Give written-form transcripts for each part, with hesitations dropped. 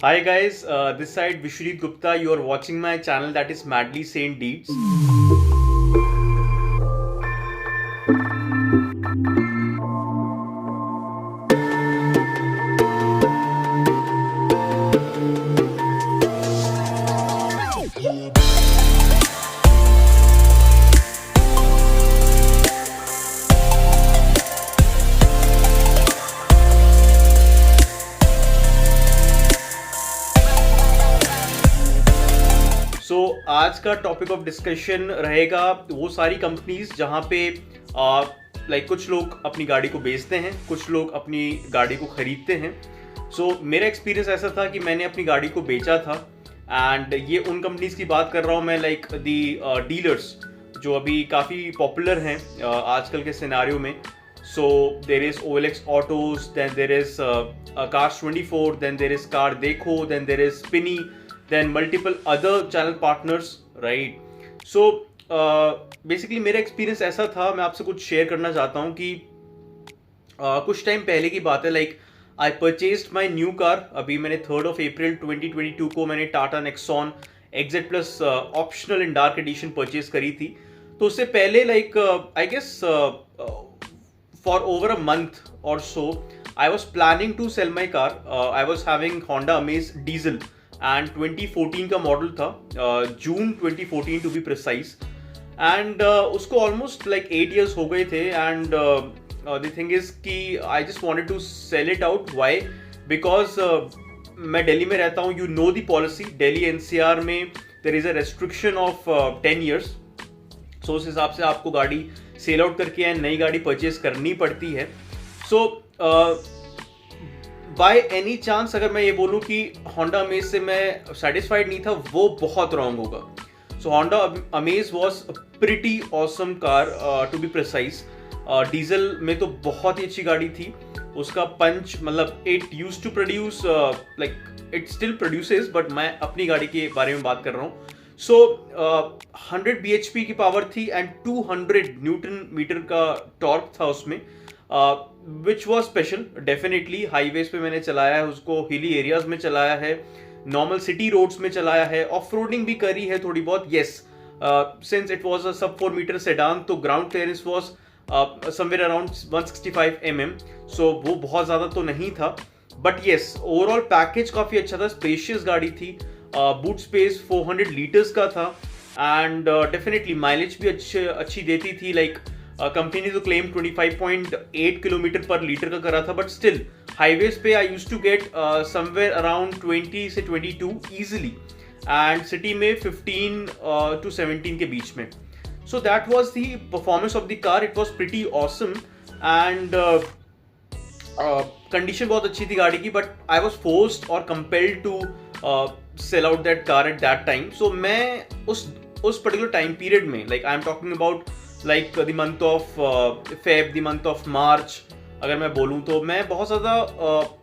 Hi guys, this side Vishweet Gupta. You are watching my channel that is Madly Saint Deeds. सो आज का topic of discussion रहेगा वो सारी companies जहाँ पे कुछ लोग अपनी गाड़ी को बेचते हैं, कुछ लोग अपनी गाड़ी को खरीदते हैं। मेरा एक्सपीरियंस ऐसा था कि मैंने अपनी गाड़ी को बेचा था एंड ये उन कंपनीज की बात कर रहा हूँ मैं, लाइक दी डीलर्स जो अभी काफ़ी पॉपुलर हैं आजकल के सिनारियो में। There is OLX autos, then there is Cars24, then there is Car Dekho, then there is Spinny, then multiple other channel partners, right? Basically मेरा एक्सपीरियंस ऐसा था, मैं आपसे कुछ शेयर करना चाहता हूँ कि कुछ टाइम पहले की बात है। Like I purchased my new car. अभी मैंने 3rd of April 2022 को मैंने Tata Nexon XZ Plus optional in dark edition purchase करी थी। तो उससे पहले like I guess for over a month और so I was planning to sell my car. I was having Honda Amaze diesel and 2014 का model था, जून 2014 टू बी प्रिसाइज। एंड उसको almost like 8 years हो गए थे। एंड द थिंग इज कि I just wanted to sell it out. Why? Because मैं दिल्ली में रहता हूँ, you know the policy, Delhi NCR में there is a restriction of 10 years। सो उस हिसाब से आपको गाड़ी सेल आउट करके एंड नई गाड़ी परचेज करनी पड़ती है। बाय एनी चांस अगर मैं ये बोलूं कि Honda Amaze से मैं सेटिस्फाइड नहीं था, वो बहुत रॉन्ग होगा। Honda Amaze was pretty awesome car to be precise. Diesel में तो बहुत ही अच्छी गाड़ी थी। उसका पंच मतलब it used to produce, like it still produces, but मैं अपनी गाड़ी के बारे में बात कर रहा हूँ। 100 bhp की पावर थी एंड 200 न्यूटन मीटर का टॉर्क था उसमें, which was special. Definitely highways पे मैंने चलाया है उसको, हिली एरियाज में चलाया है, नॉर्मल सिटी रोड्स में चलाया है, ऑफ रोडिंग भी करी है थोड़ी बहुत। Yes, since it was a सब 4 मीटर सेडान, तो ground clearance was somewhere around 165 mm। वो बहुत ज़्यादा तो नहीं था, बट येस ओवरऑल पैकेज काफ़ी अच्छा था। स्पेशियस गाड़ी थी, बूट स्पेस 400 लीटर्स का था एंड डेफिनेटली माइलेज भी अच्छी देती थी। लाइक कंपनी ने तो क्लेम 25.8 किलोमीटर पर लीटर का करा था, बट स्टिल हाईवेज पे I used to get somewhere around 20 से 22 इजीली, एंड सिटी में 15 to 17 के बीच में। So that was the performance of the car. It was pretty awesome and condition बहुत अच्छी थी गाड़ी की, बट आई वाज फोर्स्ड और compelled to sell out that car at that time. मैं उस पर्टिकुलर टाइम पीरियड में, like I am talking about like the month of Feb, the month of March अगर मैं बोलूँ, तो मैं बहुत ज़्यादा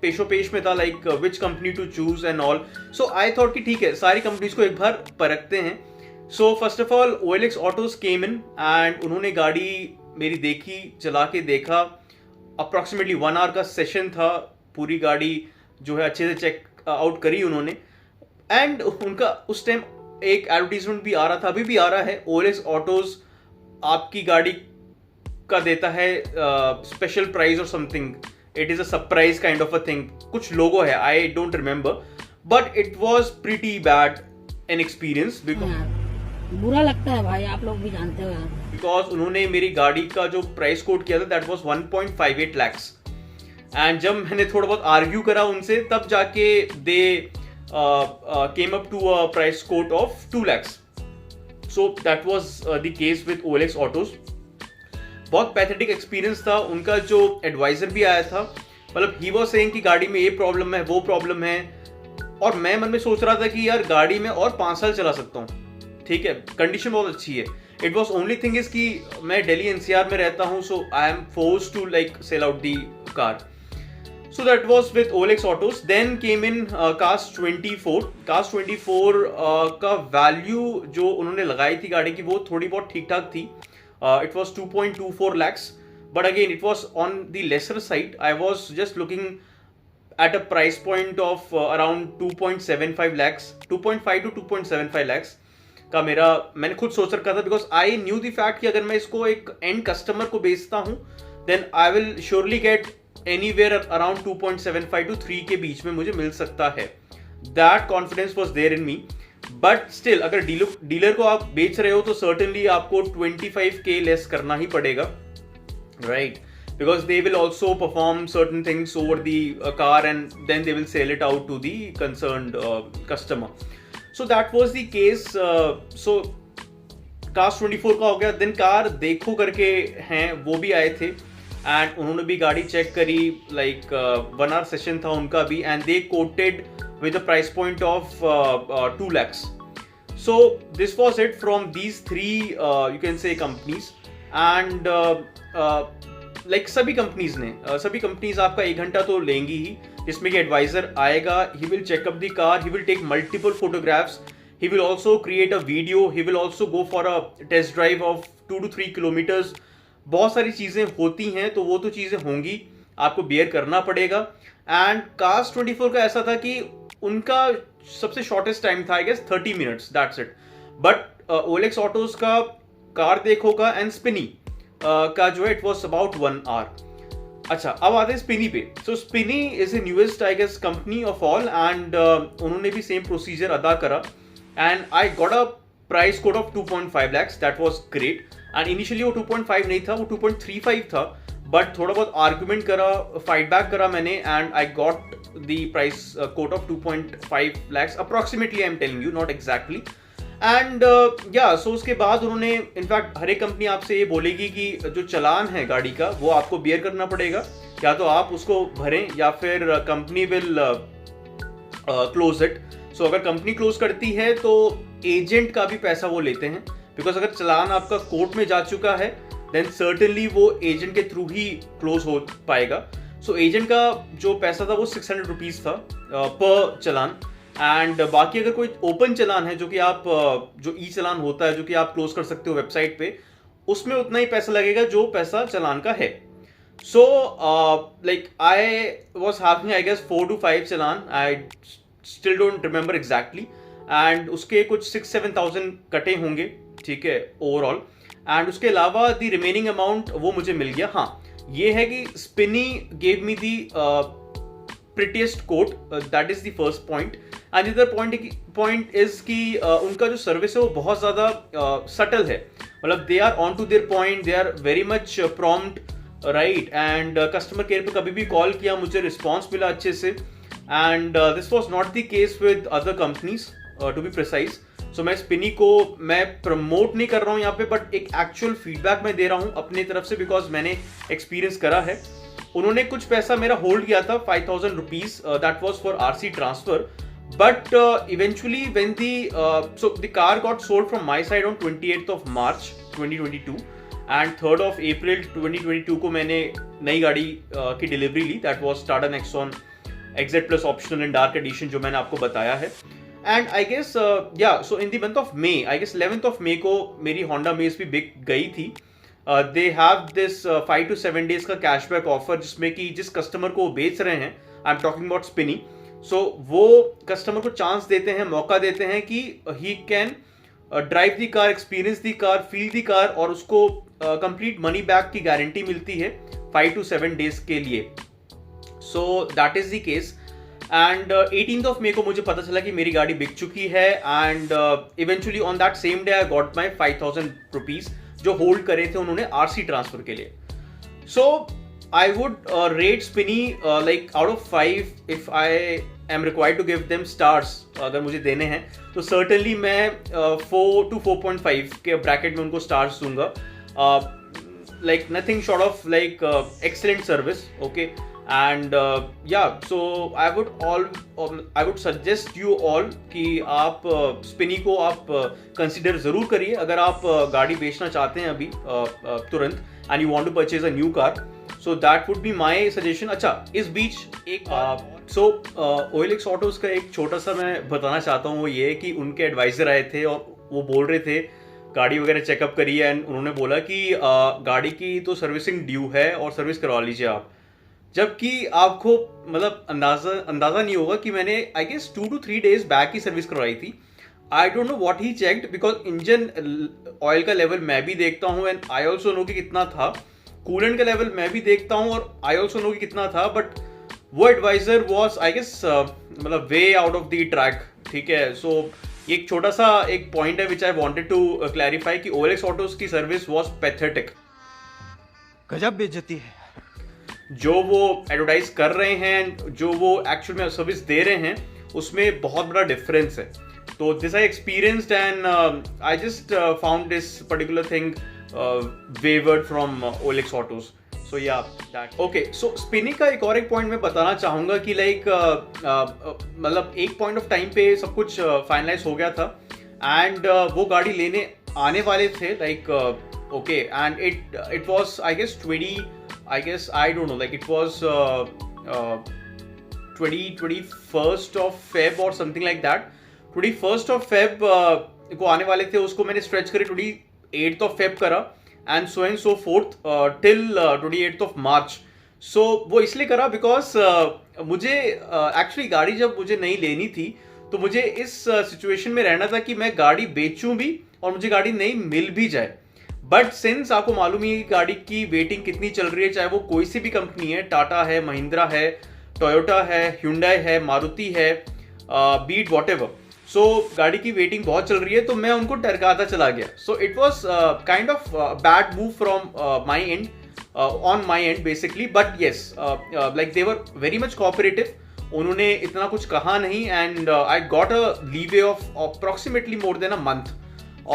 पेशो पेश में था, like which company to choose and all. I thought कि ठीक है, सारी कंपनीज को एक बार परखते हैं। First of all OLX autos came in and उन्होंने गाड़ी मेरी देखी, चला के देखा। अप्रॉक्सीमेटली 1 hour का सेशन था, पूरी गाड़ी जो है अच्छे से चेक आउट करी उन्होंने। एंड उनका उस टाइम एक एडवर्टीजमेंट भी आ रहा था, अभी भी आ रहा है, OLX ऑटोज आपकी गाड़ी का देता है स्पेशल प्राइस और something, it is a surprise kind of a thing, कुछ लोगो है, I don't remember, but it was pretty bad an experience. बुरा लगता है भाई, आप लोग भी जानते हो यार। बिकॉज उन्होंने मेरी गाड़ी का जो प्राइस कोट किया था दैट वाज 1.58 lakhs, एंड जब मैंने थोड़ा बहुत आर्ग्यू करा उनसे, तब जाके they came up to a price quote of 2 lakhs। That was the case with OLX autos. बहुत पैथेटिक एक्सपीरियंस था। उनका जो एडवाइजर भी आया था, मतलब ही वाज सेइंग कि गाड़ी में ये प्रॉब्लम है, वो प्रॉब्लम है, और मैं मन में सोच रहा था कि यार गाड़ी में और 5 साल चला सकता हूँ, ठीक है, कंडीशन बहुत अच्छी है। It was only thing is कि मैं दिल्ली NCR में रहता हूँ, so I am forced to like sell out the car. So that was with OLX Autos. Then came in Cars24. Cars24 का वैल्यू जो उन्होंने लगाई थी गाड़ी की, वो थोड़ी बहुत ठीक ठाक थी। It was 2.24 lakhs, but again it was on the lesser side. I was just looking at a price point of around 2.75 lakhs, 2.5 to 2.75 lakhs का मैंने खुद सोच रखा था, because I knew the fact कि अगर मैं इसको एक एंड कस्टमर को बेचता हूं then I will surely get anywhere around 2.75 to 3 के बीच में मुझे मिल सकता है. That confidence was there in me. But still अगर डीलर को आप बेच रहे हो तो सर्टनली आपको 25K लेस करना ही पड़ेगा, right? Because they will also perform certain things over the car and then they will sell it out to the concerned customer. So that was the case. So Cars 24 का हो गया. Then car देखो करके हैं वो भी आए थे and उन्होंने भी गाड़ी चेक करी. Like 1 hour session था उनका भी and they quoted with a price point of 2 lakhs. So this was it from these three you can say companies and like सभी कंपनीज आपका 1 घंटा तो लेंगी ही, जिसमें कि एडवाइजर आएगा, he will checkup the car, he will take multiple photographs, he will also create a video, he will also go for a test drive of 2 to 3 kilometres. बहुत सारी चीज़ें होती हैं, तो वो तो चीज़ें होंगी, आपको बियर करना पड़ेगा. एंड Cars 24 का ऐसा था कि उनका सबसे शॉर्टेस्ट टाइम था I guess 30 minutes, that's it. But OLX autos का कार देखो का एंड स्पिनी का जो है इट वॉज अबाउट 1 hour. अच्छा, अब आते हैं स्पिनी पे. So Spinny is a newest I guess company of all and उन्होंने भी सेम प्रोसीजर अदा करा and I got a price code of 2.5 lakhs. That was great. And initially वो 2.5 नहीं था, वो 2.35 था, बट थोड़ा बहुत आर्ग्यूमेंट करा, फाइट बैक करा मैंने and I got the price code of 2.5 lakhs approximately. I am telling you, not exactly. And so उसके बाद उन्होंने इनफैक्ट हर एक कंपनी आपसे ये बोलेगी कि जो चलान है गाड़ी का वो आपको बियर करना पड़ेगा, या तो आप उसको भरें या फिर कंपनी विल क्लोज इट. सो अगर कंपनी क्लोज करती है तो एजेंट का भी पैसा वो लेते हैं, बिकॉज अगर चलान आपका कोर्ट में जा चुका है देन सर्टनली वो एजेंट के थ्रू ही क्लोज हो पाएगा. सो एजेंट का जो पैसा था वो 600 रुपीज था पर चलान. एंड बाकी अगर कोई ओपन चलान है जो कि आप जो ई चलान होता है जो कि आप क्लोज कर सकते हो वेबसाइट पे, उसमें उतना ही पैसा लगेगा जो पैसा चलान का है. So like I was having I guess 4 to 5 challan, I still don't remember exactly. And उसके कुछ 6-7,000 कटे होंगे, ठीक है, ओवरऑल. एंड उसके अलावा द रिमेनिंग अमाउंट वो मुझे मिल गया. हाँ, ये है कि Spini gave me the prettiest quote, that is the first point. And the other point is कि उनका जो सर्विस है वो बहुत ज़्यादा सटल है, मतलब they are on to their point, they are very much prompt, right? And customer care पे कभी भी कॉल किया मुझे रिस्पॉन्स मिला अच्छे से. and this was not the case with other companies to be precise. so मैं स्पिनी को मैं प्रमोट नहीं कर रहा हूँ यहाँ पे, बट एक एक्चुअल फीडबैक मैं दे रहा हूँ अपनी तरफ से, बिकॉज मैंने एक्सपीरियंस करा है. उन्होंने कुछ पैसा मेरा होल्ड किया था 5,000 rupees, that was for RC transfer. But eventually when the car got sold from my side on 28th of March 2022 and 3rd of April 2022 को मैंने नई गाड़ी की डिलीवरी ली. That was Tata Nexon XZ Plus optional and dark edition, जो मैंने आपको बताया है. And I guess so in the month of May, I guess 11th of May को मेरी होंडा अमेज भी बिक गई थी. They have this 5 to 7 days का कैशबैक ऑफर, जिसमें कि जिस कस्टमर को बेच रहे हैं, I am talking about Spinny, so वो कस्टमर को चांस देते हैं, मौका देते हैं कि he can drive the car, experience the car, feel the car, और उसको कंप्लीट मनी बैक की गारंटी मिलती है 5 to 7 days के लिए. So that is the case. And 18th of May को मुझे पता चला कि मेरी गाड़ी बिक चुकी है. And eventually on that same day I got my 5,000 rupees जो होल्ड करे थे उन्होंने RC ट्रांसफर के लिए. So I would rate Spinny like out of 5 if I am required to give them stars, अगर मुझे देने हैं तो सर्टनली मैं 4 to 4.5 के ब्रैकेट में उनको स्टार्स दूंगा. Like nothing short of like excellent service, okay. And so I would suggest you all कि आप स्पिनी को आप कंसिडर जरूर करिए अगर आप गाड़ी बेचना चाहते हैं अभी तुरंत, and you want to purchase a new car. So that would be my suggestion. अच्छा, इस बीच एक OLX ऑटोज का एक छोटा सा मैं बताना चाहता हूँ, वो ये कि उनके एडवाइजर आए थे और वो बोल रहे थे गाड़ी वगैरह चेकअप करिए, एंड उन्होंने बोला कि गाड़ी की तो सर्विसिंग ड्यू है और सर्विस करवा लीजिए आप. जबकि आपको मतलब अंदाजा नहीं होगा कि मैंने I guess 2 to 3 days back ही सर्विस करवाई थी. I don't know what he checked because engine oil का लेवल मैं भी देखता हूँ एंड आई ऑल्सो नो कि कितना था, कूलेंट का लेवल मैं भी देखता हूँ और आई ऑल्सो नो कि कितना था, बट वो एडवाइजर वॉज आई गेस मतलब way out of the track. ठीक है, सो एक छोटा सा एक पॉइंट है विच आई वांटेड टू क्लैरिफाई कि OLX ऑटोज की सर्विस वॉज पैथेटिक. गजब बेइज्जती है. जो वो एडवर्टाइज कर रहे हैं, जो वो एक्चुअल में सर्विस दे रहे हैं, उसमें बहुत बड़ा डिफरेंस है. तो this I experienced and I just found this particular thing wayward from OLX autos. So yeah that okay. सो स्पिनी का एक और एक पॉइंट मैं बताना चाहूंगा कि लाइक मतलब एक पॉइंट ऑफ टाइम पे सब कुछ फाइनलाइज हो गया था एंड वो गाड़ी लेने आने वाले थे like okay and it was I guess 20 I guess I don't know like it was 21st of Feb or something like that. 21st of Feb को आने वाले थे, उसको मैंने स्ट्रेच करे 28th of Feb करा and so forth till 28th of March. So वो इसलिए करा बिकॉज मुझे एक्चुअली गाड़ी जब मुझे नहीं लेनी थी तो मुझे इस सिचुएशन में रहना था कि मैं गाड़ी बेचूं भी और मुझे गाड़ी नहीं मिल भी जाए. बट सिंस आपको मालूम ही गाड़ी की वेटिंग कितनी चल रही है, चाहे वो कोई सी भी कंपनी है, टाटा है, महिंद्रा है, टोयोटा है, hyundai है, मारुति है, बीट वॉटेवर. सो गाड़ी की वेटिंग बहुत चल रही है तो मैं उनको टरकाता चला गया. So it was kind of bad move from my and on my and basically. But yes like they were very much cooperative. उन्होंने इतना कुछ कहा नहीं and I got a leeway of approximately more than a month.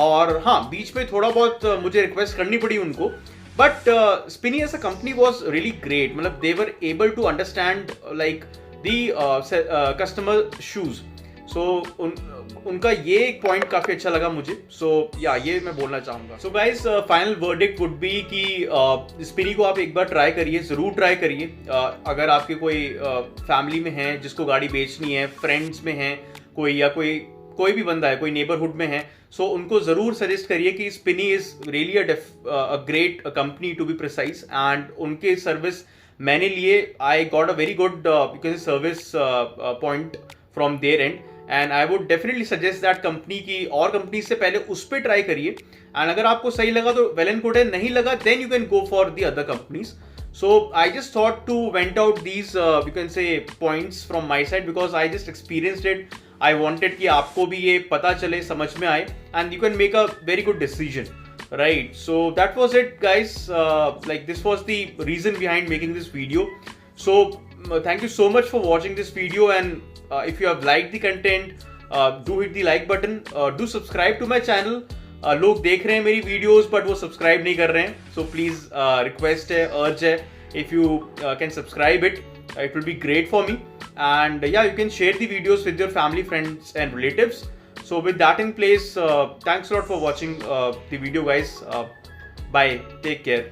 और हाँ, बीच में थोड़ा बहुत मुझे रिक्वेस्ट करनी पड़ी उनको, but Spinny as a company was really great. मतलब they were able to understand like the customer shoes. So उनका ये एक पॉइंट काफी अच्छा लगा मुझे. सो या ये मैं बोलना चाहूंगा. So guys final verdict would be कि स्पिनी को आप एक बार ट्राई करिए, जरूर ट्राई करिए. अगर आपके कोई फैमिली में है जिसको गाड़ी बेचनी है, फ्रेंड्स में है कोई, या कोई भी बंदा है, कोई नेबरहुड में है, सो उनको जरूर सजेस्ट करिए कि Spinny is really a great company to be precise. And उनके सर्विस मैंने लिए, I got a very good service point from there and and I would definitely suggest that company की और कंपनी से पहले उस पर ट्राई करिए. एंड अगर आपको सही लगा तो वेल एंड गुड है, नहीं लगा then you can go for the other companies. So I just thought to vent out these you can say points from my side because I just experienced it. I wanted कि आपको भी ये पता चले, समझ में आए and you can make a very good decision, right? So that was it guys. Like this was the reason behind making this video. So thank you so much for watching this video and if you have liked the content do hit the like button. Do subscribe to my channel. लोग देख रहे हैं मेरी videos but वो subscribe नहीं कर रहे हैं. सो प्लीज रिक्वेस्ट है, अर्ज है, if you can subscribe it will be great for me. And yeah you can share the videos with your family, friends and relatives. So with that in place, thanks lot for watching the video guys. Bye, take care.